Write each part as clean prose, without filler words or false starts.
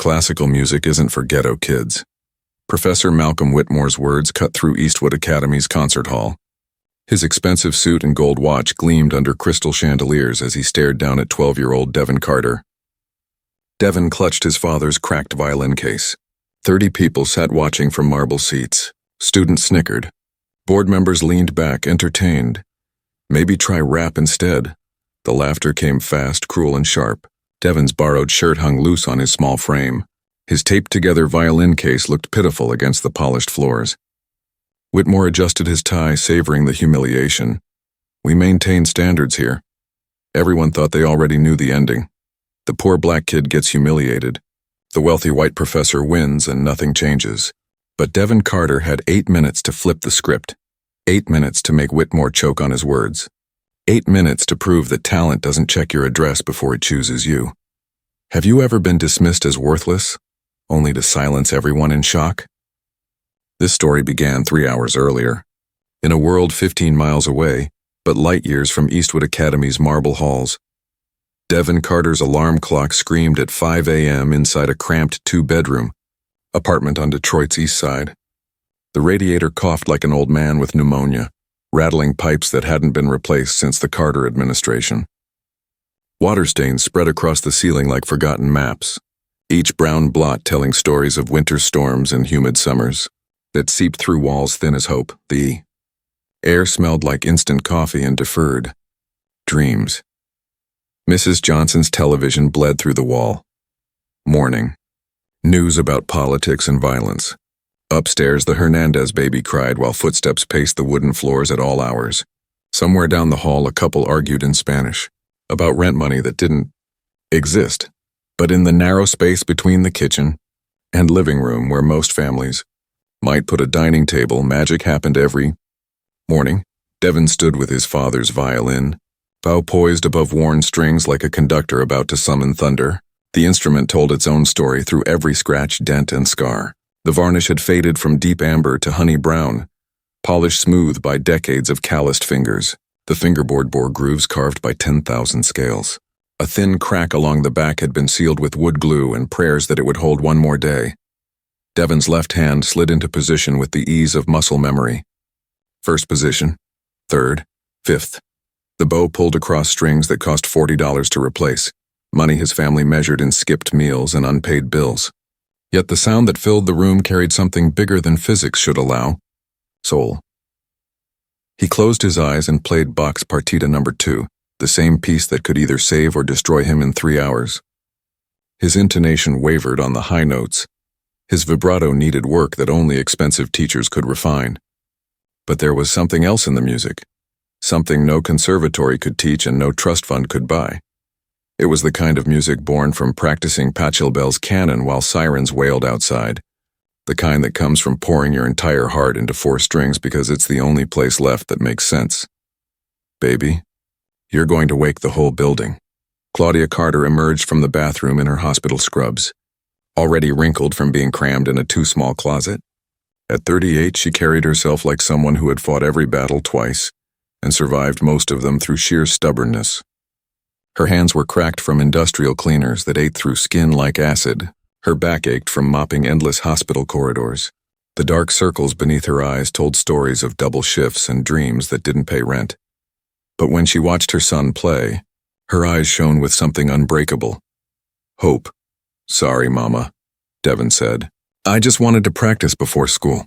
Classical music isn't for ghetto kids. Professor Malcolm Whitmore's words cut through Eastwood Academy's concert hall. His expensive suit and gold watch gleamed under crystal chandeliers as he stared down at 12-year-old Devin Carter. Devin clutched his father's cracked violin case. 30 people sat watching from marble seats. Students snickered. Board members leaned back, entertained. Maybe try rap instead. The laughter came fast, cruel, and sharp. Devin's borrowed shirt hung loose on his small frame. His taped-together violin case looked pitiful against the polished floors. Whitmore adjusted his tie, savoring the humiliation. We maintain standards here. Everyone thought they already knew the ending. The poor black kid gets humiliated. The wealthy white professor wins and nothing changes. But Devin Carter had 8 minutes to flip the script. 8 minutes to make Whitmore choke on his words. 8 minutes to prove that talent doesn't check your address before it chooses you. Have you ever been dismissed as worthless, only to silence everyone in shock? This story began 3 hours earlier, in a world 15 miles away, but light years from Eastwood Academy's marble halls. Devin Carter's alarm clock screamed at 5 a.m. inside a cramped 2-bedroom apartment on Detroit's east side. The radiator coughed like an old man with pneumonia, rattling pipes that hadn't been replaced since the Carter administration. Water stains spread across the ceiling like forgotten maps, each brown blot telling stories of winter storms and humid summers that seeped through walls thin as hope. The air smelled like instant coffee and deferred dreams. Mrs. Johnson's television bled through the wall. Morning. News about politics and violence. Upstairs, the Hernandez baby cried while footsteps paced the wooden floors at all hours. Somewhere down the hall, a couple argued in Spanish about rent money that didn't exist. But in the narrow space between the kitchen and living room where most families might put a dining table, magic happened every morning. Devin stood with his father's violin, bow poised above worn strings like a conductor about to summon thunder. The instrument told its own story through every scratch, dent, and scar. The varnish had faded from deep amber to honey brown, polished smooth by decades of calloused fingers. The fingerboard bore grooves carved by 10,000 scales. A thin crack along the back had been sealed with wood glue and prayers that it would hold one more day. Devin's left hand slid into position with the ease of muscle memory. First position, third, fifth. The bow pulled across strings that cost $40 to replace, money his family measured in skipped meals and unpaid bills. Yet the sound that filled the room carried something bigger than physics should allow: soul. He closed his eyes and played Bach's Partita No. 2, the same piece that could either save or destroy him in 3 hours. His intonation wavered on the high notes. His vibrato needed work that only expensive teachers could refine. But there was something else in the music, something no conservatory could teach and no trust fund could buy. It was the kind of music born from practicing Pachelbel's canon while sirens wailed outside, the kind that comes from pouring your entire heart into 4 strings because it's the only place left that makes sense. Baby, you're going to wake the whole building. Claudia Carter emerged from the bathroom in her hospital scrubs, already wrinkled from being crammed in a too-small closet. At 38, she carried herself like someone who had fought every battle twice and survived most of them through sheer stubbornness. Her hands were cracked from industrial cleaners that ate through skin like acid. Her back ached from mopping endless hospital corridors. The dark circles beneath her eyes told stories of double shifts and dreams that didn't pay rent. But when she watched her son play, her eyes shone with something unbreakable. Hope. Sorry, Mama, Devin said. I just wanted to practice before school.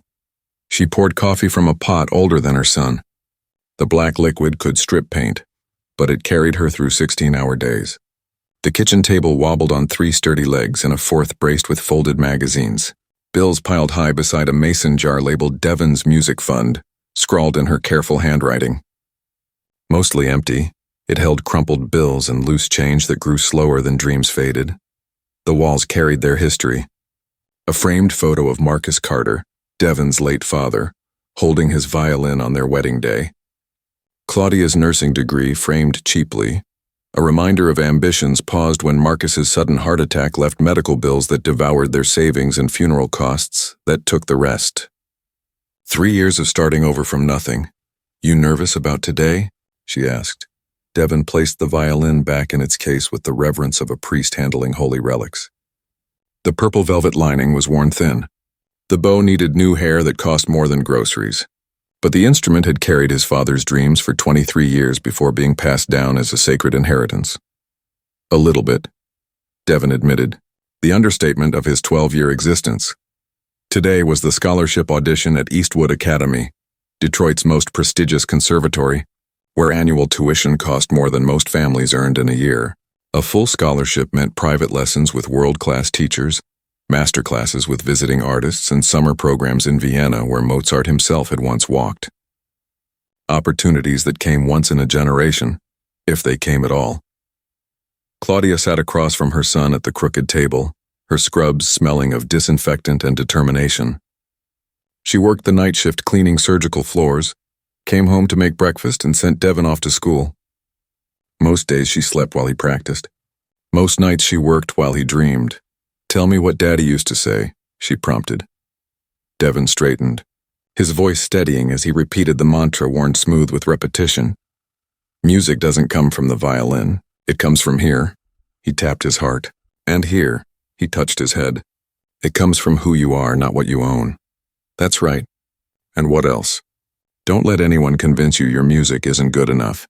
She poured coffee from a pot older than her son. The black liquid could strip paint, but it carried her through 16-hour days. The kitchen table wobbled on 3 sturdy legs and a 4th braced with folded magazines. Bills piled high beside a mason jar labeled Devin's Music Fund, scrawled in her careful handwriting. Mostly empty, it held crumpled bills and loose change that grew slower than dreams faded. The walls carried their history. A framed photo of Marcus Carter, Devin's late father, holding his violin on their wedding day. Claudia's nursing degree framed cheaply, a reminder of ambitions paused when Marcus's sudden heart attack left medical bills that devoured their savings and funeral costs that took the rest. 3 years of starting over from nothing. You nervous about today? She asked. Devin placed the violin back in its case with the reverence of a priest handling holy relics. The purple velvet lining was worn thin. The bow needed new hair that cost more than groceries. But the instrument had carried his father's dreams for 23 years before being passed down as a sacred inheritance. A little bit, Devin admitted, the understatement of his 12-year existence. Today was the scholarship audition at Eastwood Academy, Detroit's most prestigious conservatory, where annual tuition cost more than most families earned in a year. A full scholarship meant private lessons with world-class teachers, master classes with visiting artists, and summer programs in Vienna where Mozart himself had once walked. Opportunities that came once in a generation, if they came at all. Claudia sat across from her son at the crooked table, her scrubs smelling of disinfectant and determination. She worked the night shift cleaning surgical floors, came home to make breakfast, and sent Devin off to school. Most days she slept while he practiced. Most nights she worked while he dreamed. "Tell me what Daddy used to say," she prompted. Devin straightened, his voice steadying as he repeated the mantra worn smooth with repetition. "Music doesn't come from the violin. It comes from here." He tapped his heart. "And here." He touched his head. "It comes from who you are, not what you own." "That's right. And what else? Don't let anyone convince you your music isn't good enough.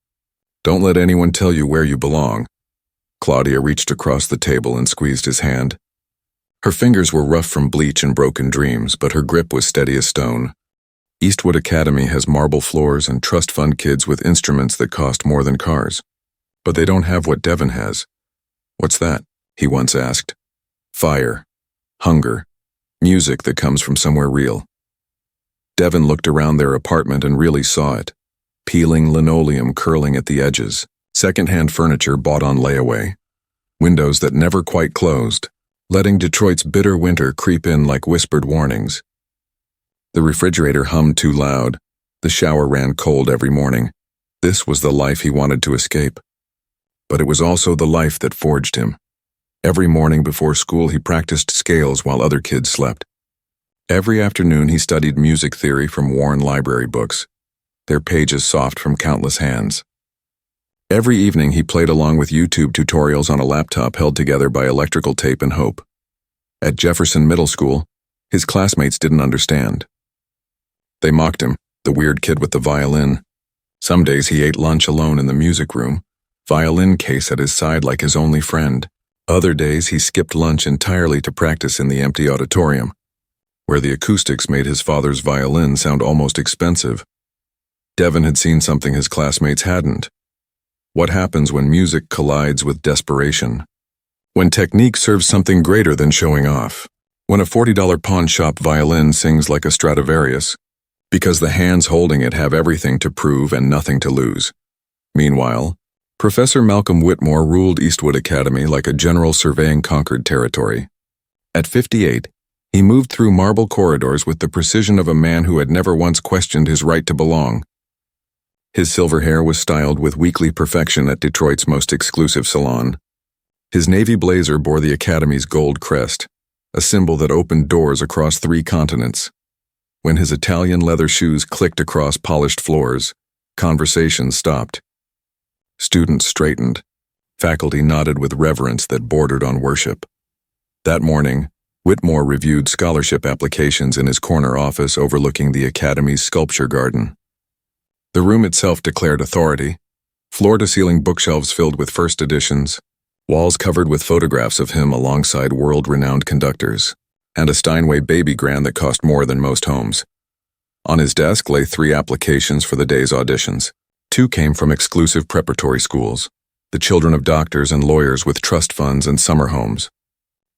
Don't let anyone tell you where you belong." Claudia reached across the table and squeezed his hand. Her fingers were rough from bleach and broken dreams, but her grip was steady as stone. Eastwood Academy has marble floors and trust fund kids with instruments that cost more than cars. But they don't have what Devin has. "What's that?" he once asked. "Fire. Hunger. Music that comes from somewhere real." Devin looked around their apartment and really saw it. Peeling linoleum curling at the edges, second-hand furniture bought on layaway, windows that never quite closed, letting Detroit's bitter winter creep in like whispered warnings. The refrigerator hummed too loud. The shower ran cold every morning. This was the life he wanted to escape. But it was also the life that forged him. Every morning before school he practiced scales while other kids slept. Every afternoon he studied music theory from worn library books, their pages soft from countless hands. Every evening he played along with YouTube tutorials on a laptop held together by electrical tape and hope. At Jefferson Middle School, his classmates didn't understand. They mocked him, the weird kid with the violin. Some days he ate lunch alone in the music room, violin case at his side like his only friend. Other days he skipped lunch entirely to practice in the empty auditorium, where the acoustics made his father's violin sound almost expensive. Devin had seen something his classmates hadn't. What happens when music collides with desperation? When technique serves something greater than showing off? When a $40 pawn shop violin sings like a Stradivarius, because the hands holding it have everything to prove and nothing to lose. Meanwhile, Professor Malcolm Whitmore ruled Eastwood Academy like a general surveying conquered territory. At 58, he moved through marble corridors with the precision of a man who had never once questioned his right to belong. His silver hair was styled with weekly perfection at Detroit's most exclusive salon. His navy blazer bore the Academy's gold crest, a symbol that opened doors across 3 continents. When his Italian leather shoes clicked across polished floors, conversations stopped. Students straightened. Faculty nodded with reverence that bordered on worship. That morning, Whitmore reviewed scholarship applications in his corner office overlooking the Academy's sculpture garden. The room itself declared authority, floor-to-ceiling bookshelves filled with first editions, walls covered with photographs of him alongside world-renowned conductors, and a Steinway baby grand that cost more than most homes. On his desk lay 3 applications for the day's auditions. 2 came from exclusive preparatory schools, the children of doctors and lawyers with trust funds and summer homes.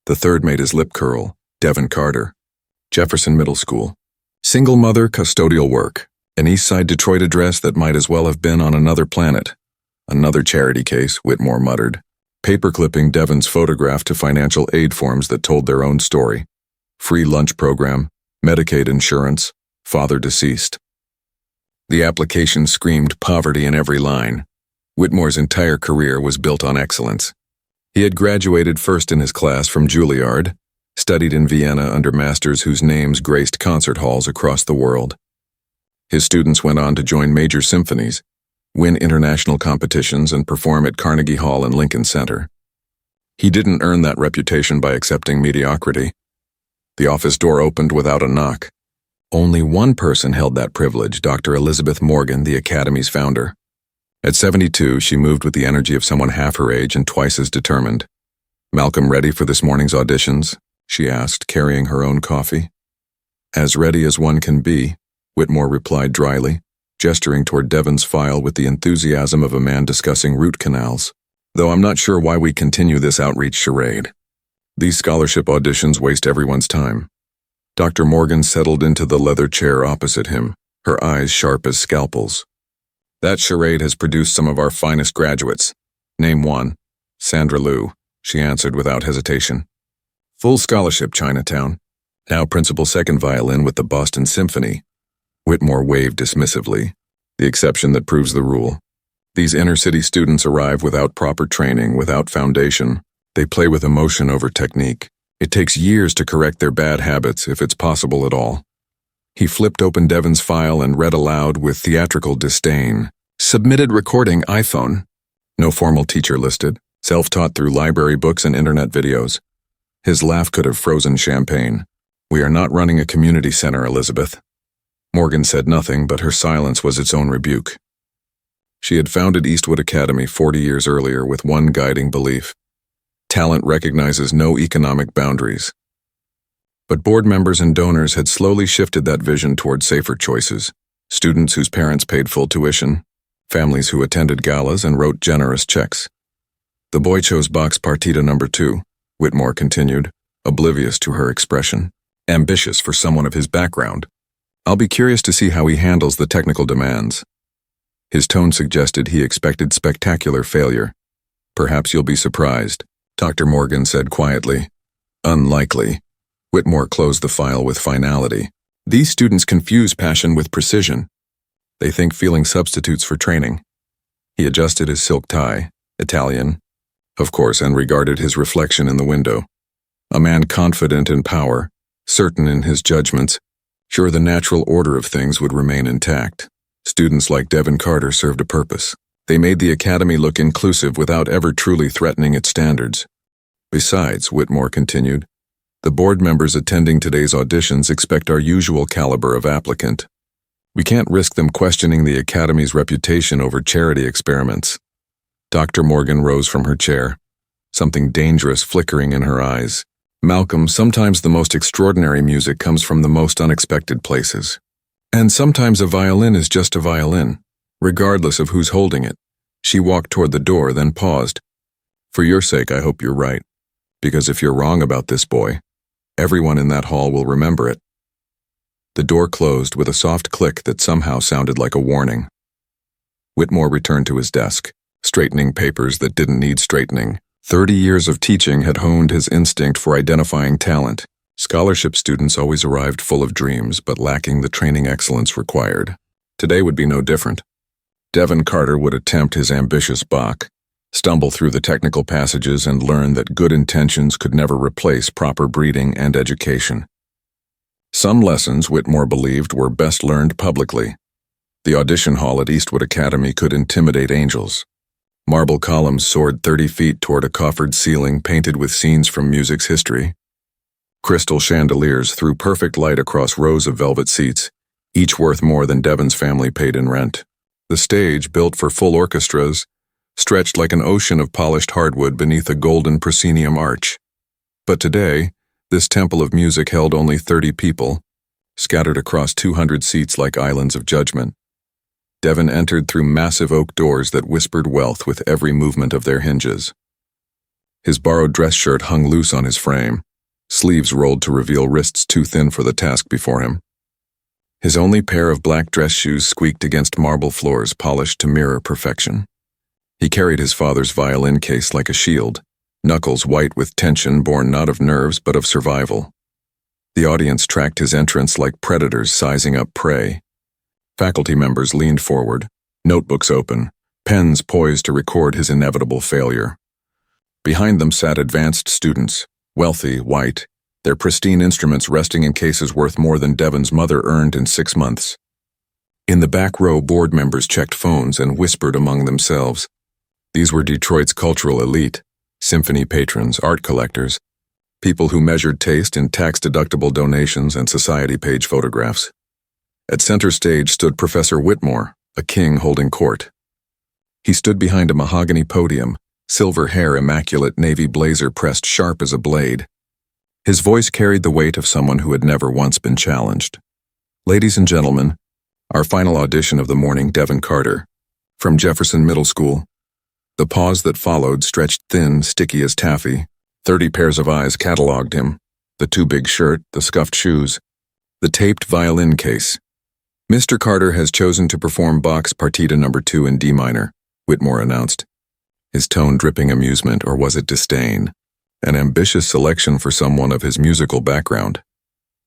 The third made his lip curl, Devin Carter, Jefferson Middle School. Single mother custodial work, an Eastside Detroit address that might as well have been on another planet. Another charity case, Whitmore muttered, paperclipping Devin's photograph to financial aid forms that told their own story. Free lunch program, Medicaid insurance, father deceased. The application screamed poverty in every line. Whitmore's entire career was built on excellence. He had graduated first in his class from Juilliard, studied in Vienna under masters whose names graced concert halls across the world. His students went on to join major symphonies, win international competitions, and perform at Carnegie Hall and Lincoln Center. He didn't earn that reputation by accepting mediocrity. The office door opened without a knock. Only one person held that privilege, Dr. Elizabeth Morgan, the Academy's founder. At 72, she moved with the energy of someone half her age and twice as determined. "Malcolm ready for this morning's auditions?" she asked, carrying her own coffee. "As ready as one can be," Whitmore replied dryly, gesturing toward Devon's file with the enthusiasm of a man discussing root canals. "Though I'm not sure why we continue this outreach charade. These scholarship auditions waste everyone's time." Dr. Morgan settled into the leather chair opposite him, her eyes sharp as scalpels. "That charade has produced some of our finest graduates. Name one." "Sandra Liu," she answered without hesitation. "Full scholarship, Chinatown. Now principal second violin with the Boston Symphony." Whitmore waved dismissively, the exception that proves the rule. These inner-city students arrive without proper training, without foundation. They play with emotion over technique. It takes years to correct their bad habits, if it's possible at all. He flipped open Devon's file and read aloud with theatrical disdain. "Submitted recording iPhone. No formal teacher listed. Self-taught through library books and internet videos." His laugh could have frozen champagne. "We are not running a community center, Elizabeth." Morgan said nothing, but her silence was its own rebuke. She had founded Eastwood Academy 40 years earlier with one guiding belief: talent recognizes no economic boundaries. But board members and donors had slowly shifted that vision toward safer choices: students whose parents paid full tuition, families who attended galas and wrote generous checks. "The boy chose box partita number 2, Whitmore continued, oblivious to her expression. "Ambitious for someone of his background. I'll be curious to see how he handles the technical demands." His tone suggested he expected spectacular failure. "Perhaps you'll be surprised," Dr. Morgan said quietly. "Unlikely." Whitmore closed the file with finality. "These students confuse passion with precision. They think feeling substitutes for training." He adjusted his silk tie, Italian, of course, and regarded his reflection in the window. A man confident in power, certain in his judgments, sure the natural order of things would remain intact. Students like Devon Carter served a purpose. They made the academy look inclusive without ever truly threatening its standards. "Besides," Whitmore continued, "the board members attending today's auditions expect our usual caliber of applicant. We can't risk them questioning the academy's reputation over charity experiments." Dr. Morgan rose from her chair, something dangerous flickering in her eyes. "Malcolm, sometimes the most extraordinary music comes from the most unexpected places. And sometimes a violin is just a violin, regardless of who's holding it." She walked toward the door, then paused. "For your sake, I hope you're right. Because if you're wrong about this boy, everyone in that hall will remember it." The door closed with a soft click that somehow sounded like a warning. Whitmore returned to his desk, straightening papers that didn't need straightening. 30 years of teaching had honed his instinct for identifying talent. Scholarship students always arrived full of dreams, but lacking the training excellence required. Today would be no different. Devon Carter would attempt his ambitious Bach, stumble through the technical passages, and learn that good intentions could never replace proper breeding and education. Some lessons, Whitmore believed, were best learned publicly. The audition hall at Eastwood Academy could intimidate angels. Marble columns soared 30 feet toward a coffered ceiling painted with scenes from music's history. Crystal chandeliers threw perfect light across rows of velvet seats, each worth more than Devon's family paid in rent. The stage, built for full orchestras, stretched like an ocean of polished hardwood beneath a golden proscenium arch. But today, this temple of music held only 30 people, scattered across 200 seats like islands of judgment. Devon entered through massive oak doors that whispered wealth with every movement of their hinges. His borrowed dress shirt hung loose on his frame, sleeves rolled to reveal wrists too thin for the task before him. His only pair of black dress shoes squeaked against marble floors polished to mirror perfection. He carried his father's violin case like a shield, knuckles white with tension born not of nerves but of survival. The audience tracked his entrance like predators sizing up prey. Faculty members leaned forward, notebooks open, pens poised to record his inevitable failure. Behind them sat advanced students, wealthy, white, their pristine instruments resting in cases worth more than Devon's mother earned in 6 months. In the back row, board members checked phones and whispered among themselves. These were Detroit's cultural elite, Symphony patrons, art collectors, people who measured taste in tax-deductible donations and society page photographs. At center stage stood Professor Whitmore, a king holding court. He stood behind a mahogany podium, silver hair immaculate, navy blazer pressed sharp as a blade. His voice carried the weight of someone who had never once been challenged. Ladies and gentlemen, our final audition of the morning, Devin Carter, from Jefferson Middle School. The pause that followed stretched thin, sticky as taffy. 30 pairs of eyes cataloged him. The too big shirt, the scuffed shoes, the taped violin case. Mr. Carter has chosen to perform Bach's Partita No. 2 in D minor, Whitmore announced, his tone dripping amusement, or was it disdain? An ambitious selection for someone of his musical background.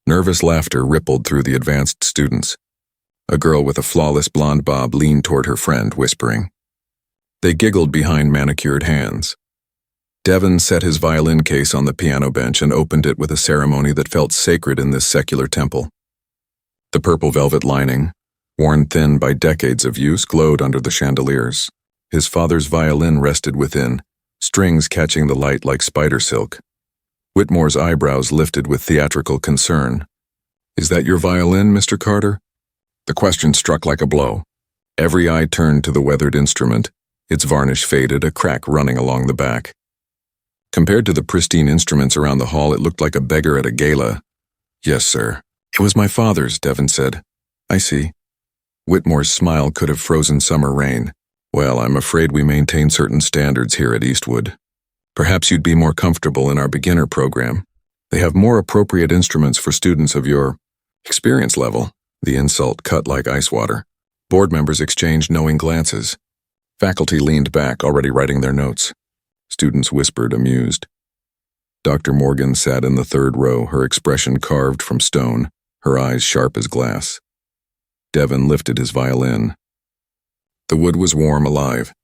Nervous laughter rippled through the advanced students. A girl with a flawless blonde bob leaned toward her friend, whispering. They giggled behind manicured hands. Devin set his violin case on the piano bench and opened it with a ceremony that felt sacred in this secular temple. The purple velvet lining, worn thin by decades of use, glowed under the chandeliers. His father's violin rested within, strings catching the light like spider silk. Whitmore's eyebrows lifted with theatrical concern. Is that your violin, Mr. Carter? The question struck like a blow. Every eye turned to the weathered instrument, its varnish faded, a crack running along the back. Compared to the pristine instruments around the hall, it looked like a beggar at a gala. Yes, sir. It was my father's, Devin said. I see. Whitmore's smile could have frozen summer rain. Well, I'm afraid we maintain certain standards here at Eastwood. Perhaps you'd be more comfortable in our beginner program. They have more appropriate instruments for students of your experience level. The insult cut like ice water. Board members exchanged knowing glances. Faculty leaned back, already writing their notes. Students whispered, amused. Dr. Morgan sat in the third row, her expression carved from stone, her eyes sharp as glass. Devin lifted his violin. The wood was warm, alive,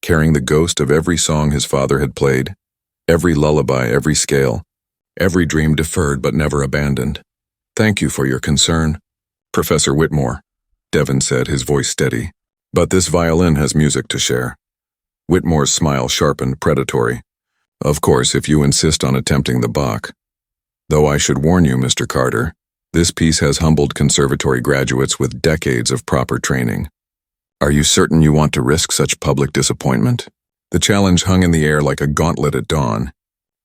carrying the ghost of every song his father had played, every lullaby, every scale, every dream deferred but never abandoned. Thank you for your concern, Professor Whitmore, Devin said, his voice steady. But this violin has music to share. Whitmore's smile sharpened, predatory. Of course, if you insist on attempting the Bach. Though I should warn you, Mr. Carter, this piece has humbled conservatory graduates with decades of proper training. Are you certain you want to risk such public disappointment? The challenge hung in the air like a gauntlet at dawn.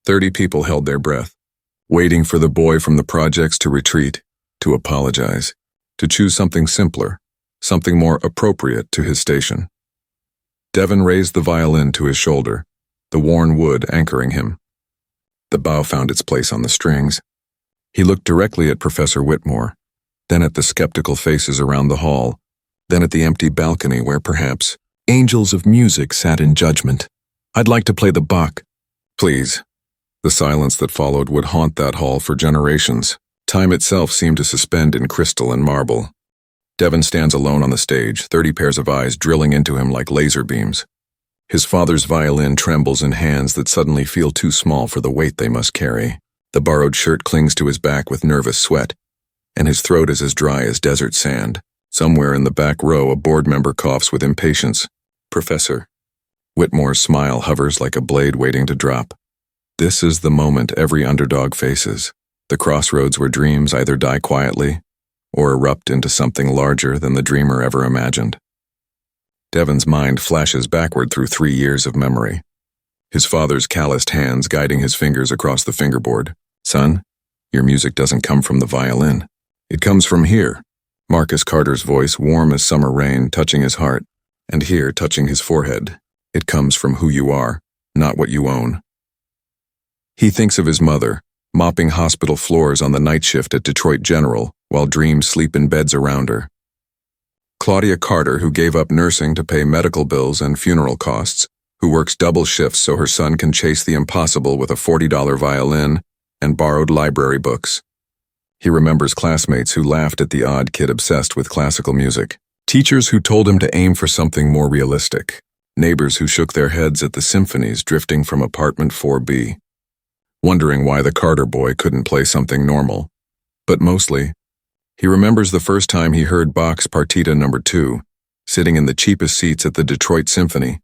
30 people held their breath, waiting for the boy from the projects to retreat, to apologize, to choose something simpler, something more appropriate to his station. Devin raised the violin to his shoulder, the worn wood anchoring him. The bow found its place on the strings. He looked directly at Professor Whitmore, then at the skeptical faces around the hall, then at the empty balcony where perhaps angels of music sat in judgment. I'd like to play the Bach. Please. The silence that followed would haunt that hall for generations. Time itself seemed to suspend in crystal and marble. Devin stands alone on the stage, 30 pairs of eyes drilling into him like laser beams. His father's violin trembles in hands that suddenly feel too small for the weight they must carry. The borrowed shirt clings to his back with nervous sweat, and his throat is as dry as desert sand. Somewhere in the back row, a board member coughs with impatience. Professor. Whitmore's smile hovers like a blade waiting to drop. This is the moment every underdog faces. The crossroads where dreams either die quietly or erupt into something larger than the dreamer ever imagined. Devin's mind flashes backward through 3 years of memory. His father's calloused hands guiding his fingers across the fingerboard. Son, your music doesn't come from the violin. It comes from here. Marcus Carter's voice, warm as summer rain, touching his heart, and here touching his forehead. It comes from who you are, not what you own. He thinks of his mother, mopping hospital floors on the night shift at Detroit General, while dreams sleep in beds around her. Claudia Carter, who gave up nursing to pay medical bills and funeral costs, who works double shifts so her son can chase the impossible with a $40 violin and borrowed library books. He remembers classmates who laughed at the odd kid obsessed with classical music, teachers who told him to aim for something more realistic, neighbors who shook their heads at the symphonies drifting from apartment 4B, wondering why the Carter boy couldn't play something normal. But mostly, he remembers the first time he heard Bach's Partita No. 2, sitting in the cheapest seats at the Detroit Symphony.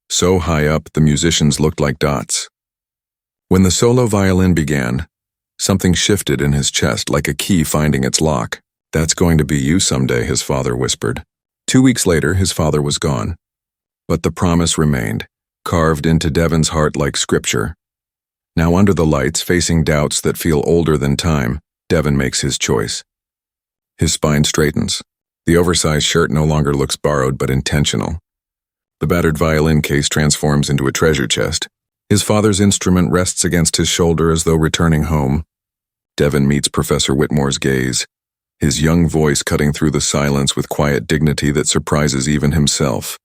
So high up, the musicians looked like dots. When the solo violin began, something shifted in his chest like a key finding its lock. "That's going to be you someday," his father whispered. 2 weeks later, his father was gone. But the promise remained, carved into Devon's heart like scripture. Now under the lights, facing doubts that feel older than time, Devon makes his choice. His spine straightens. The oversized shirt no longer looks borrowed but intentional. The battered violin case transforms into a treasure chest. His father's instrument rests against his shoulder as though returning home. Devon meets Professor Whitmore's gaze, his young voice cutting through the silence with quiet dignity that surprises even himself.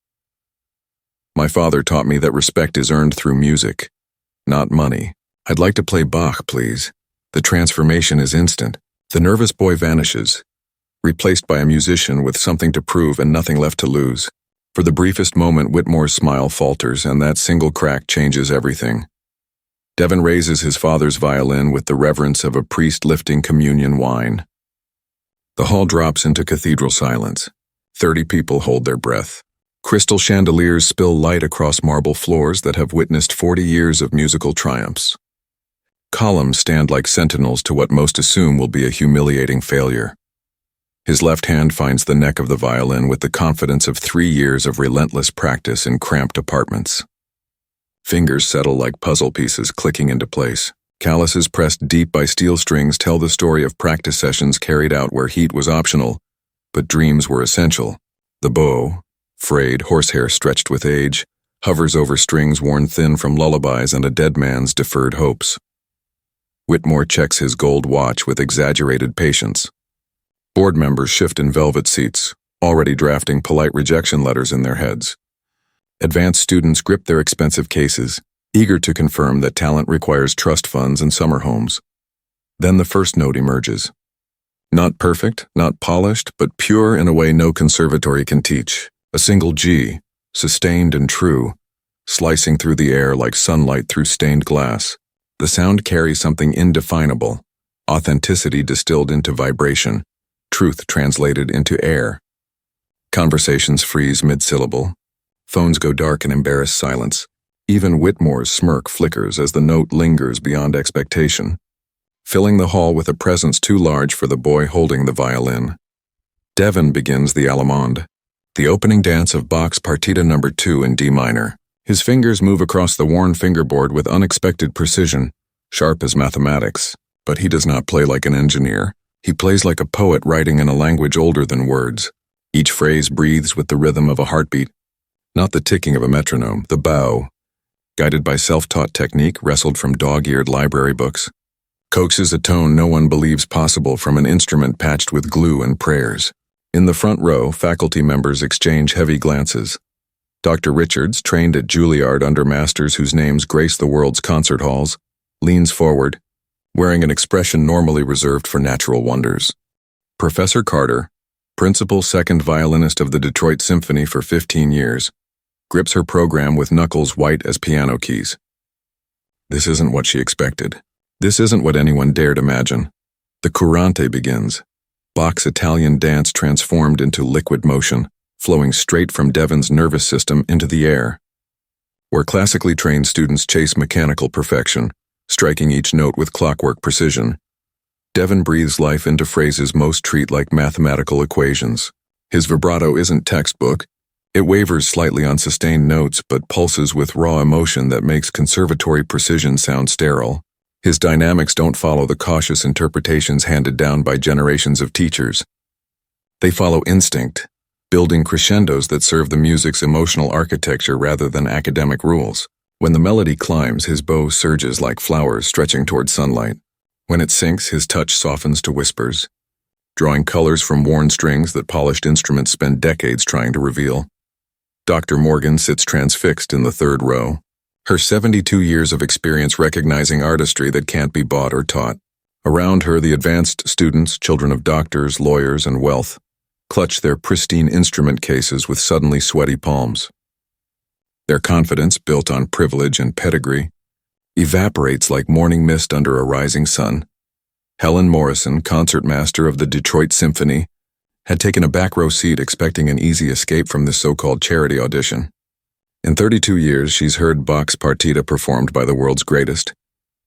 "My father taught me that respect is earned through music, not money. I'd like to play Bach, please." The transformation is instant. The nervous boy vanishes, replaced by a musician with something to prove and nothing left to lose. For the briefest moment, Whitmore's smile falters, and that single crack changes everything. Devon raises his father's violin with the reverence of a priest lifting communion wine. The hall drops into cathedral silence. 30 people hold their breath. Crystal chandeliers spill light across marble floors that have witnessed 40 years of musical triumphs. Columns stand like sentinels to what most assume will be a humiliating failure. His left hand finds the neck of the violin with the confidence of 3 years of relentless practice in cramped apartments. Fingers settle like puzzle pieces clicking into place. Calluses pressed deep by steel strings tell the story of practice sessions carried out where heat was optional, but dreams were essential. The bow, frayed horsehair stretched with age, hovers over strings worn thin from lullabies and a dead man's deferred hopes. Whitmore checks his gold watch with exaggerated patience. Board members shift in velvet seats, already drafting polite rejection letters in their heads. Advanced students grip their expensive cases, eager to confirm that talent requires trust funds and summer homes. Then the first note emerges. Not perfect, not polished, but pure in a way no conservatory can teach. A single G, sustained and true, slicing through the air like sunlight through stained glass. The sound carries something indefinable, authenticity distilled into vibration, truth translated into air. Conversations freeze mid-syllable. Phones go dark in embarrassed silence. Even Whitmore's smirk flickers as the note lingers beyond expectation, filling the hall with a presence too large for the boy holding the violin. Devon begins the Allemande, the opening dance of Bach's Partita No. 2 in D minor. His fingers move across the worn fingerboard with unexpected precision, sharp as mathematics. But he does not play like an engineer. He plays like a poet writing in a language older than words. Each phrase breathes with the rhythm of a heartbeat, not the ticking of a metronome. The bow, guided by self-taught technique wrestled from dog-eared library books, coaxes a tone no one believes possible from an instrument patched with glue and prayers. In the front row, faculty members exchange heavy glances. Dr. Richards, trained at Juilliard under masters whose names grace the world's concert halls, leans forward, wearing an expression normally reserved for natural wonders. Professor Carter, principal second violinist of the Detroit Symphony for 15 years, grips her program with knuckles white as piano keys. This isn't what she expected. This isn't what anyone dared imagine. The courante begins, Bach's Italian dance transformed into liquid motion, flowing straight from Devon's nervous system into the air. Where classically trained students chase mechanical perfection, striking each note with clockwork precision, Devon breathes life into phrases most treat like mathematical equations. His vibrato isn't textbook. It wavers slightly on sustained notes but pulses with raw emotion that makes conservatory precision sound sterile. His dynamics don't follow the cautious interpretations handed down by generations of teachers. They follow instinct, building crescendos that serve the music's emotional architecture rather than academic rules. When the melody climbs, his bow surges like flowers stretching toward sunlight. When it sinks, his touch softens to whispers, drawing colors from worn strings that polished instruments spend decades trying to reveal. Dr. Morgan sits transfixed in the third row, her 72 years of experience recognizing artistry that can't be bought or taught. Around her, the advanced students, children of doctors, lawyers, and wealth, clutch their pristine instrument cases with suddenly sweaty palms. Their confidence, built on privilege and pedigree, evaporates like morning mist under a rising sun. Helen Morrison, concertmaster of the Detroit Symphony, had taken a back row seat expecting an easy escape from this so-called charity audition. In 32 years, she's heard Bach's Partita performed by the world's greatest,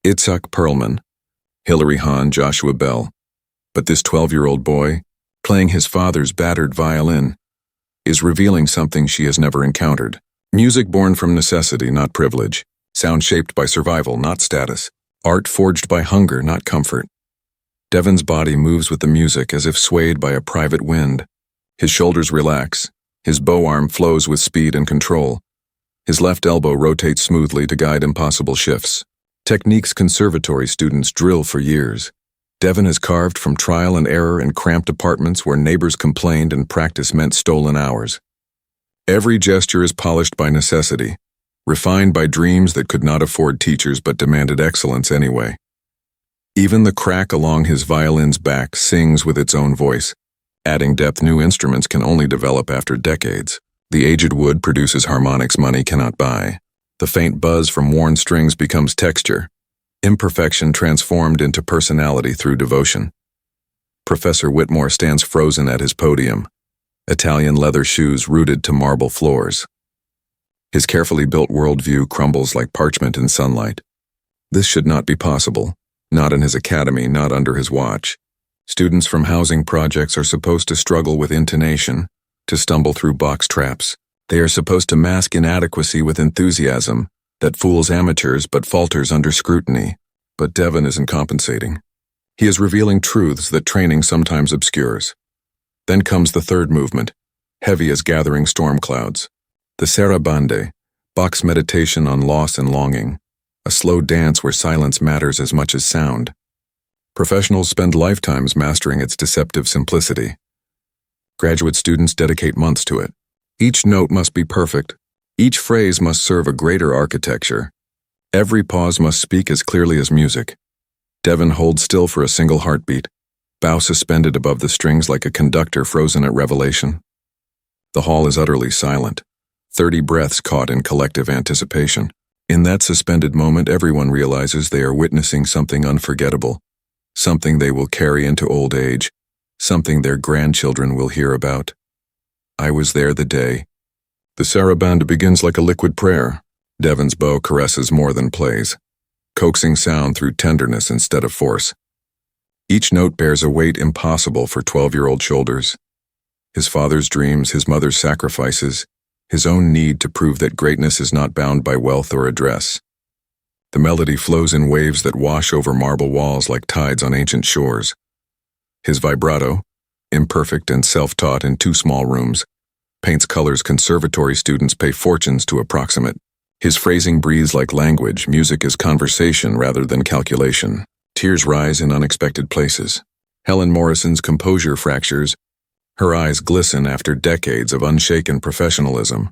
Itzhak Perlman, Hilary Hahn, Joshua Bell. But this 12-year-old boy, playing his father's battered violin, is revealing something she has never encountered. Music born from necessity, not privilege. Sound shaped by survival, not status. Art forged by hunger, not comfort. Devon's body moves with the music as if swayed by a private wind. His shoulders relax. His bow arm flows with speed and control. His left elbow rotates smoothly to guide impossible shifts. Techniques conservatory students drill for years. Devon has carved from trial and error in cramped apartments where neighbors complained and practice meant stolen hours. Every gesture is polished by necessity, refined by dreams that could not afford teachers but demanded excellence anyway. Even the crack along his violin's back sings with its own voice. Adding depth new instruments can only develop after decades. The aged wood produces harmonics money cannot buy. The faint buzz from worn strings becomes texture. Imperfection transformed into personality through devotion. Professor Whitmore stands frozen at his podium, Italian leather shoes rooted to marble floors. His carefully built worldview crumbles like parchment in sunlight. This should not be possible, not in his academy, not under his watch. Students from housing projects are supposed to struggle with intonation, to stumble through box traps. They are supposed to mask inadequacy with enthusiasm that fools amateurs but falters under scrutiny. But Devon isn't compensating. He is revealing truths that training sometimes obscures. Then comes the third movement, heavy as gathering storm clouds. The sarabande, Bach's meditation on loss and longing, a slow dance where silence matters as much as sound. Professionals spend lifetimes mastering its deceptive simplicity. Graduate students dedicate months to it. Each note must be perfect. Each phrase must serve a greater architecture. Every pause must speak as clearly as music. Devon holds still for a single heartbeat, bow suspended above the strings like a conductor frozen at revelation. The hall is utterly silent, 30 breaths caught in collective anticipation. In that suspended moment, everyone realizes they are witnessing something unforgettable, something they will carry into old age, something their grandchildren will hear about. I was there the day. The sarabande begins like a liquid prayer. Devon's bow caresses more than plays, coaxing sound through tenderness instead of force. Each note bears a weight impossible for 12-year-old shoulders. His father's dreams, his mother's sacrifices, his own need to prove that greatness is not bound by wealth or address. The melody flows in waves that wash over marble walls like tides on ancient shores. His vibrato, imperfect and self-taught in 2 small rooms, paints colors conservatory students pay fortunes to approximate. His phrasing breathes like language. Music is conversation rather than calculation. Tears rise in unexpected places. Helen Morrison's composure fractures. Her eyes glisten after decades of unshaken professionalism.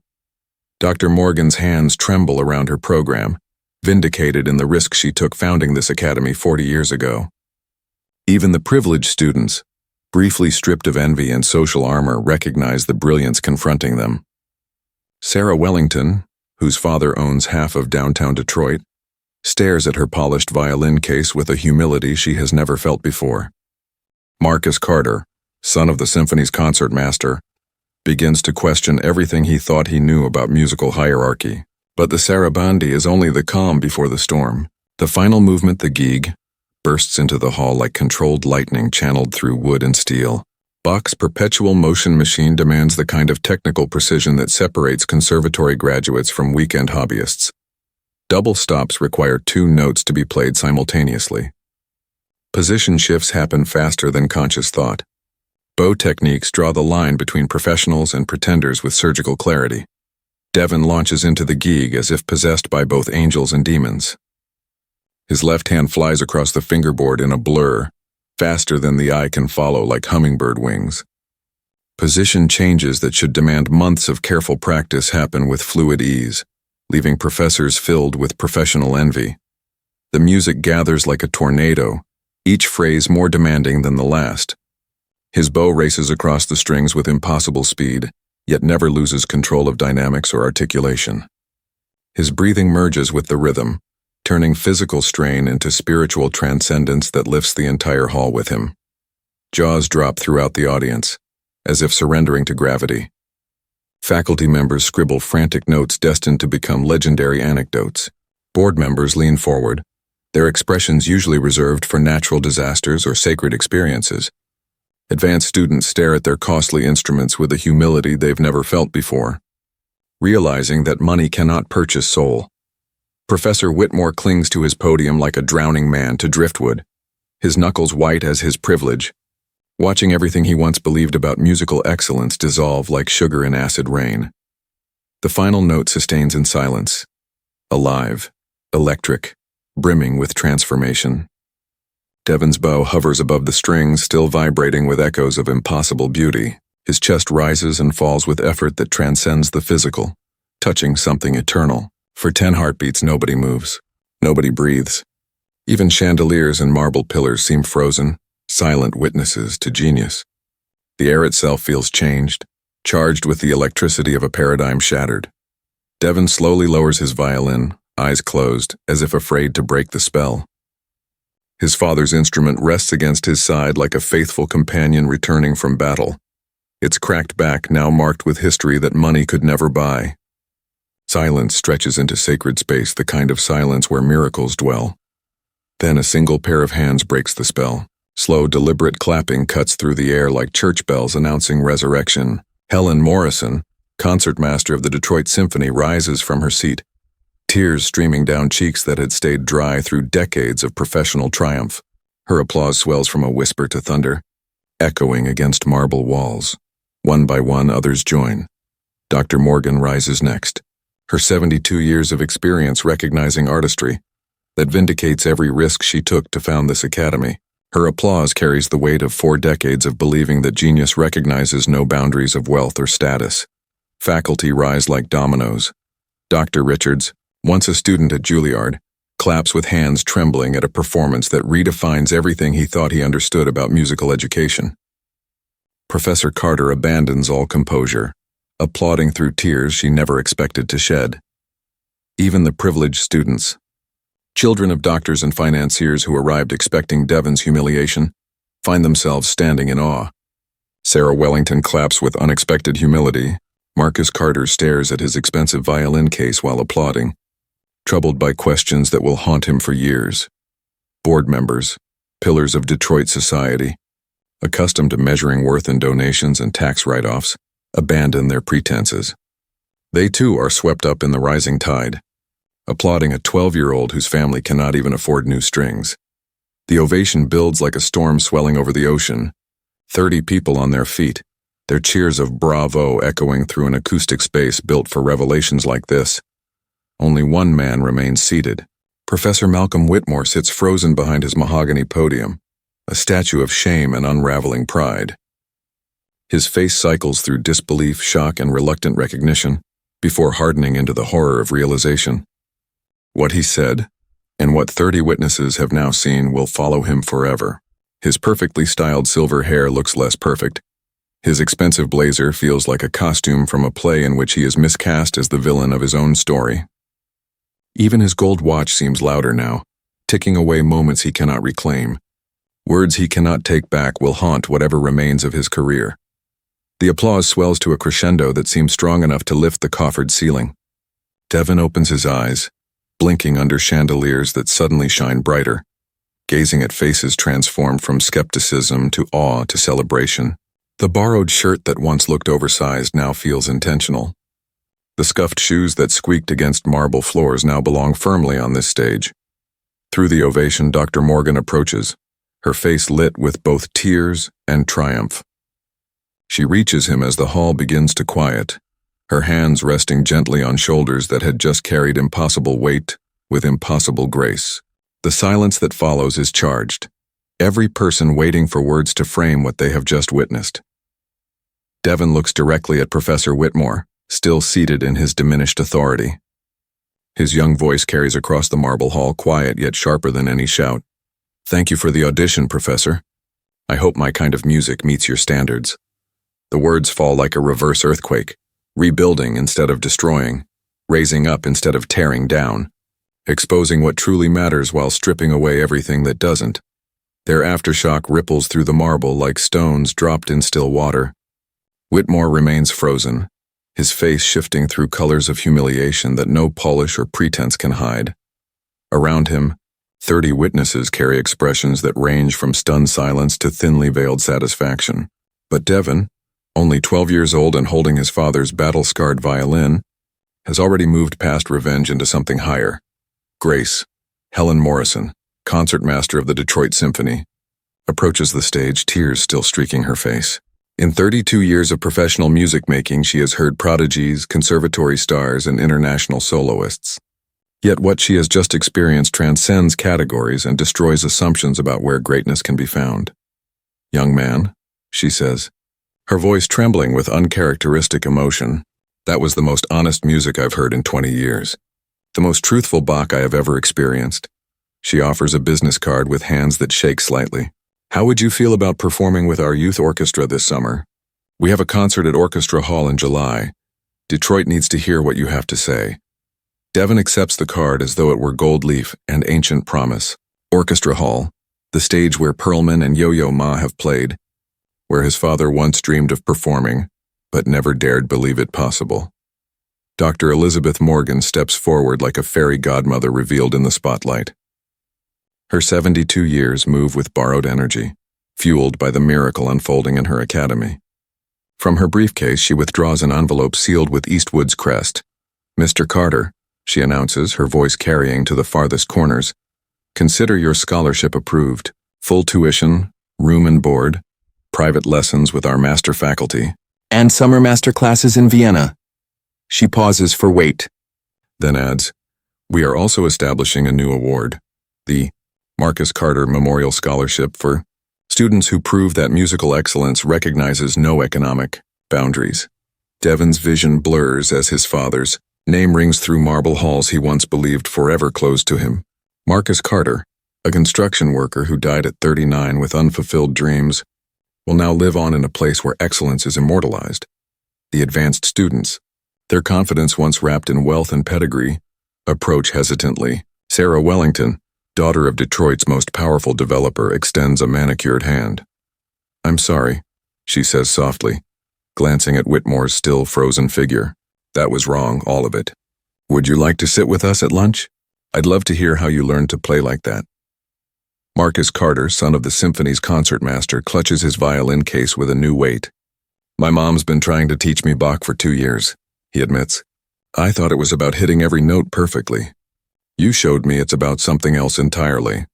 Dr. Morgan's hands tremble around her program, vindicated in the risk she took founding this academy 40 years ago. Even the privileged students, briefly stripped of envy and social armor, recognize the brilliance confronting them. Sarah Wellington, whose father owns half of downtown Detroit, stares at her polished violin case with a humility she has never felt before. Marcus Carter, son of the symphony's concertmaster, begins to question everything he thought he knew about musical hierarchy. But the sarabande is only the calm before the storm. The final movement, the gigue, bursts into the hall like controlled lightning channeled through wood and steel. Bach's perpetual motion machine demands the kind of technical precision that separates conservatory graduates from weekend hobbyists. Double stops require 2 notes to be played simultaneously. Position shifts happen faster than conscious thought. Bow techniques draw the line between professionals and pretenders with surgical clarity. Devon launches into the gigue as if possessed by both angels and demons. His left hand flies across the fingerboard in a blur, faster than the eye can follow like hummingbird wings. Position changes that should demand months of careful practice happen with fluid ease, leaving professors filled with professional envy. The music gathers like a tornado, each phrase more demanding than the last. His bow races across the strings with impossible speed, yet never loses control of dynamics or articulation. His breathing merges with the rhythm, turning physical strain into spiritual transcendence that lifts the entire hall with him. Jaws drop throughout the audience, as if surrendering to gravity. Faculty members scribble frantic notes destined to become legendary anecdotes. Board members lean forward, their expressions usually reserved for natural disasters or sacred experiences. Advanced students stare at their costly instruments with a humility they've never felt before, realizing that money cannot purchase soul. Professor Whitmore clings to his podium like a drowning man to driftwood, his knuckles white as his privilege, watching everything he once believed about musical excellence dissolve like sugar in acid rain. The final note sustains in silence, alive, electric, brimming with transformation. Devon's bow hovers above the strings, still vibrating with echoes of impossible beauty. His chest rises and falls with effort that transcends the physical, touching something eternal. For 10 heartbeats, nobody moves. Nobody breathes. Even chandeliers and marble pillars seem frozen, silent witnesses to genius. The air itself feels changed, charged with the electricity of a paradigm shattered. Devon slowly lowers his violin, eyes closed, as if afraid to break the spell. His father's instrument rests against his side like a faithful companion returning from battle, its cracked back now marked with history that money could never buy. Silence stretches into sacred space, the kind of silence where miracles dwell. Then a single pair of hands breaks the spell. Slow, deliberate clapping cuts through the air like church bells announcing resurrection. Helen Morrison, concertmaster of the Detroit Symphony, rises from her seat, tears streaming down cheeks that had stayed dry through decades of professional triumph. Her applause swells from a whisper to thunder, echoing against marble walls. One by one, others join. Dr. Morgan rises next, her 72 years of experience recognizing artistry that vindicates every risk she took to found this academy. Her applause carries the weight of 4 decades of believing that genius recognizes no boundaries of wealth or status. Faculty rise like dominoes. Dr. Richards, once a student at Juilliard, claps with hands trembling at a performance that redefines everything he thought he understood about musical education. Professor Carter abandons all composure, applauding through tears she never expected to shed. Even the privileged students, children of doctors and financiers who arrived expecting Devon's humiliation, find themselves standing in awe. Sarah Wellington claps with unexpected humility. Marcus Carter stares at his expensive violin case while applauding, troubled by questions that will haunt him for years. Board members, pillars of Detroit society, accustomed to measuring worth in donations and tax write-offs, abandon their pretenses. They too are swept up in the rising tide, applauding a 12-year-old whose family cannot even afford new strings. The ovation builds like a storm swelling over the ocean, 30 people on their feet, their cheers of bravo echoing through an acoustic space built for revelations like this. Only one man remains seated. Professor Malcolm Whitmore sits frozen behind his mahogany podium, a statue of shame and unraveling pride. His face cycles through disbelief, shock, and reluctant recognition before hardening into the horror of realization. What he said, and what 30 witnesses have now seen, will follow him forever. His perfectly styled silver hair looks less perfect. His expensive blazer feels like a costume from a play in which he is miscast as the villain of his own story. Even his gold watch seems louder now, ticking away moments he cannot reclaim. Words he cannot take back will haunt whatever remains of his career. The applause swells to a crescendo that seems strong enough to lift the coffered ceiling. Devon opens his eyes, blinking under chandeliers that suddenly shine brighter, gazing at faces transformed from skepticism to awe to celebration. The borrowed shirt that once looked oversized now feels intentional. The scuffed shoes that squeaked against marble floors now belong firmly on this stage. Through the ovation, Dr. Morgan approaches, her face lit with both tears and triumph. She reaches him as the hall begins to quiet, her hands resting gently on shoulders that had just carried impossible weight with impossible grace. The silence that follows is charged, every person waiting for words to frame what they have just witnessed. Devon looks directly at Professor Whitmore, still seated in his diminished authority. His young voice carries across the marble hall, quiet yet sharper than any shout. "Thank you for the audition, Professor. I hope my kind of music meets your standards." The words fall like a reverse earthquake, rebuilding instead of destroying, raising up instead of tearing down, exposing what truly matters while stripping away everything that doesn't. Their aftershock ripples through the marble like stones dropped in still water. Whitmore remains frozen, his face shifting through colors of humiliation that no polish or pretense can hide. Around him, 30 witnesses carry expressions that range from stunned silence to thinly veiled satisfaction. But Devin, only 12 years old and holding his father's battle-scarred violin, has already moved past revenge into something higher. Grace, Helen Morrison, concertmaster of the Detroit Symphony, approaches the stage, tears still streaking her face. In 32 years of professional music making, she has heard prodigies, conservatory stars, and international soloists. Yet what she has just experienced transcends categories and destroys assumptions about where greatness can be found. "Young man," she says, her voice trembling with uncharacteristic emotion, "that was the most honest music I've heard in 20 years. The most truthful Bach I have ever experienced." She offers a business card with hands that shake slightly. "How would you feel about performing with our youth orchestra this summer? We have a concert at Orchestra Hall in July. Detroit needs to hear what you have to say." Devin accepts the card as though it were gold leaf and ancient promise. Orchestra Hall, the stage where Perlman and Yo-Yo Ma have played, where his father once dreamed of performing, but never dared believe it possible. Dr. Elizabeth Morgan steps forward like a fairy godmother revealed in the spotlight. Her 72 years move with borrowed energy, fueled by the miracle unfolding in her academy. From her briefcase, she withdraws an envelope sealed with Eastwood's crest. "Mr. Carter," she announces, her voice carrying to the farthest corners, "consider your scholarship approved. Full tuition, room and board, private lessons with our master faculty, and summer master classes in Vienna." She pauses for weight, then adds, "We are also establishing a new award, the Marcus Carter Memorial Scholarship for students who prove that musical excellence recognizes no economic boundaries." Devin's vision blurs as his father's name rings through marble halls he once believed forever closed to him. Marcus Carter, a construction worker who died at 39 with unfulfilled dreams, will now live on in a place where excellence is immortalized. The advanced students, their confidence once wrapped in wealth and pedigree, approach hesitantly. Sarah Wellington, daughter of Detroit's most powerful developer, extends a manicured hand. "I'm sorry," she says softly, glancing at Whitmore's still frozen figure. "That was wrong, all of it. Would you like to sit with us at lunch? I'd love to hear how you learned to play like that." Marcus Carter, son of the symphony's concertmaster, clutches his violin case with a new weight. "My mom's been trying to teach me Bach for 2 years, he admits. "I thought it was about hitting every note perfectly. You showed me it's about something else entirely."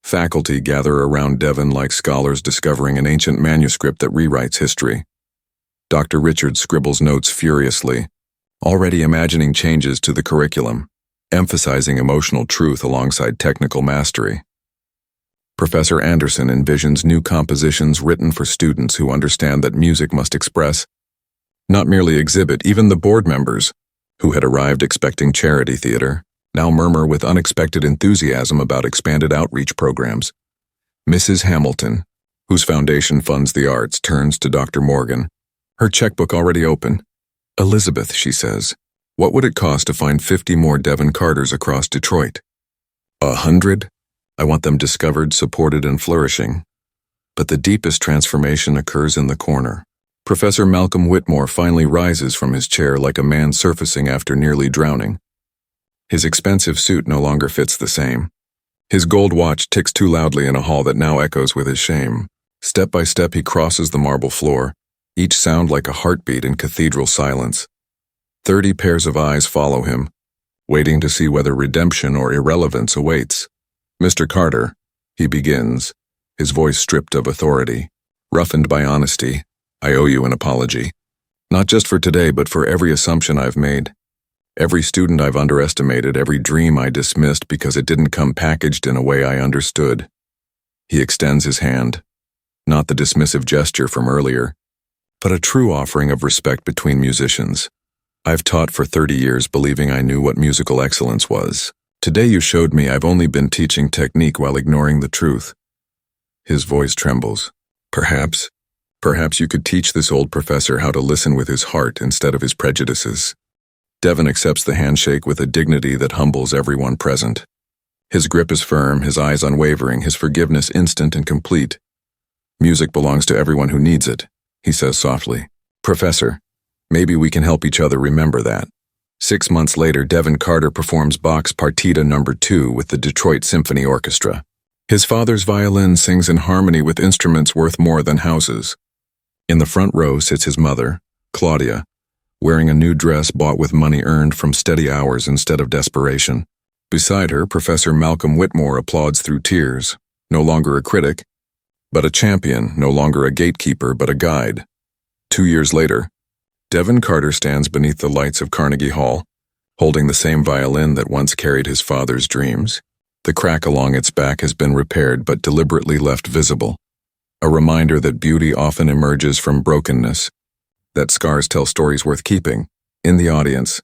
Faculty gather around Devin like scholars discovering an ancient manuscript that rewrites history. Dr. Richards scribbles notes furiously, already imagining changes to the curriculum, emphasizing emotional truth alongside technical mastery. Professor Anderson envisions new compositions written for students who understand that music must express, not merely exhibit. Even the board members, who had arrived expecting charity theater, now murmur with unexpected enthusiasm about expanded outreach programs. Mrs. Hamilton, whose foundation funds the arts, turns to Dr. Morgan, her checkbook already open. "Elizabeth," she says, "what would it cost to find 50 more Devin Carters across Detroit?" 100? I want them discovered, supported, and flourishing. But the deepest transformation occurs in the corner. Professor Malcolm Whitmore finally rises from his chair like a man surfacing after nearly drowning. His expensive suit no longer fits the same. His gold watch ticks too loudly in a hall that now echoes with his shame. Step by step he crosses the marble floor, each sound like a heartbeat in cathedral silence. 30 pairs of eyes follow him, waiting to see whether redemption or irrelevance awaits. "Mr. Carter," he begins, his voice stripped of authority, roughened by honesty, "I owe you an apology. Not just for today, but for every assumption I've made. Every student I've underestimated, every dream I dismissed because it didn't come packaged in a way I understood." He extends his hand, not the dismissive gesture from earlier, but a true offering of respect between musicians. "I've taught for 30 years believing I knew what musical excellence was. Today you showed me I've only been teaching technique while ignoring the truth." His voice trembles. Perhaps you could teach this old professor how to listen with his heart instead of his prejudices." Devin accepts the handshake with a dignity that humbles everyone present. His grip is firm, his eyes unwavering, his forgiveness instant and complete. "Music belongs to everyone who needs it," he says softly. "Professor, maybe we can help each other remember that." 6 months later, Devin Carter performs Bach's Partita No. 2 with the Detroit Symphony Orchestra. His father's violin sings in harmony with instruments worth more than houses. In the front row sits his mother, Claudia, wearing a new dress bought with money earned from steady hours instead of desperation. Beside her, Professor Malcolm Whitmore applauds through tears, no longer a critic, but a champion, no longer a gatekeeper, but a guide. 2 years later, Devin Carter stands beneath the lights of Carnegie Hall, holding the same violin that once carried his father's dreams. The crack along its back has been repaired but deliberately left visible, a reminder that beauty often emerges from brokenness, that scars tell stories worth keeping. In the audience,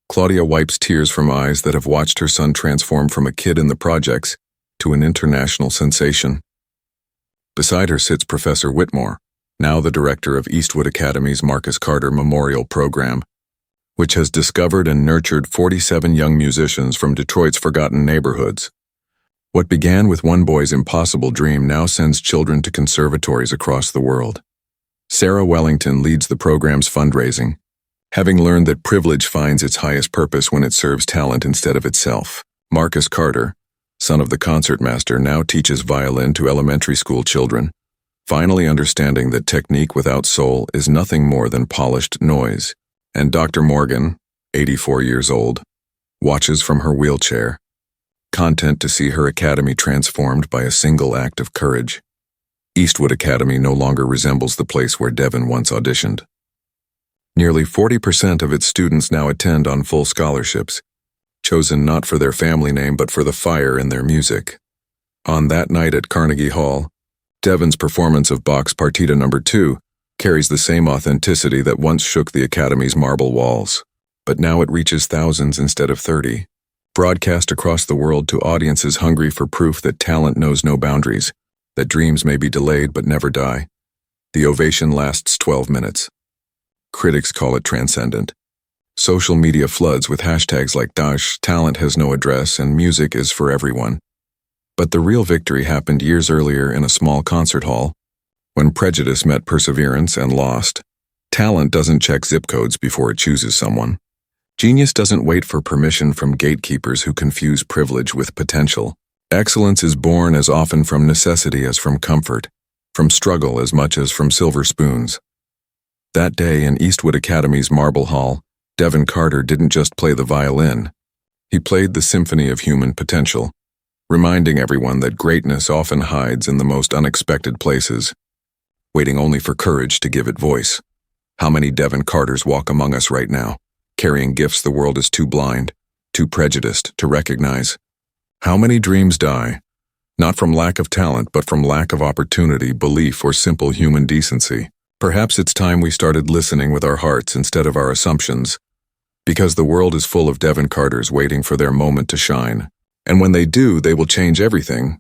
Claudia wipes tears from eyes that have watched her son transform from a kid in the projects to an international sensation. Beside her sits Professor Whitmore, now the director of Eastwood Academy's Marcus Carter Memorial Program, which has discovered and nurtured 47 young musicians from Detroit's forgotten neighborhoods. What began with one boy's impossible dream now sends children to conservatories across the world. Sarah Wellington leads the program's fundraising, having learned that privilege finds its highest purpose when it serves talent instead of itself. Marcus Carter, son of the concertmaster, now teaches violin to elementary school children, finally understanding that technique without soul is nothing more than polished noise. And Dr. Morgan, 84 years old, watches from her wheelchair, content to see her academy transformed by a single act of courage. Eastwood Academy no longer resembles the place where Devin once auditioned. Nearly 40% of its students now attend on full scholarships, chosen not for their family name but for the fire in their music. On that night at Carnegie Hall, Devin's performance of Bach's Partita No. 2 carries the same authenticity that once shook the Academy's marble walls, but now it reaches thousands instead of 30, broadcast across the world to audiences hungry for proof that talent knows no boundaries, that dreams may be delayed but never die. The ovation lasts 12 minutes. Critics call it transcendent. Social media floods with hashtags like #talent has no address and music is for everyone. But the real victory happened years earlier in a small concert hall, when prejudice met perseverance and lost. Talent doesn't check zip codes before it chooses someone. Genius doesn't wait for permission from gatekeepers who confuse privilege with potential. Excellence is born as often from necessity as from comfort, from struggle as much as from silver spoons. That day in Eastwood Academy's Marble Hall, Devin Carter didn't just play the violin. He played the symphony of human potential, reminding everyone that greatness often hides in the most unexpected places, waiting only for courage to give it voice. How many Devin Carters walk among us right now, carrying gifts the world is too blind, too prejudiced to recognize? How many dreams die, not from lack of talent, but from lack of opportunity, belief, or simple human decency? Perhaps it's time we started listening with our hearts instead of our assumptions, because the world is full of Devin Carters waiting for their moment to shine. And when they do, they will change everything,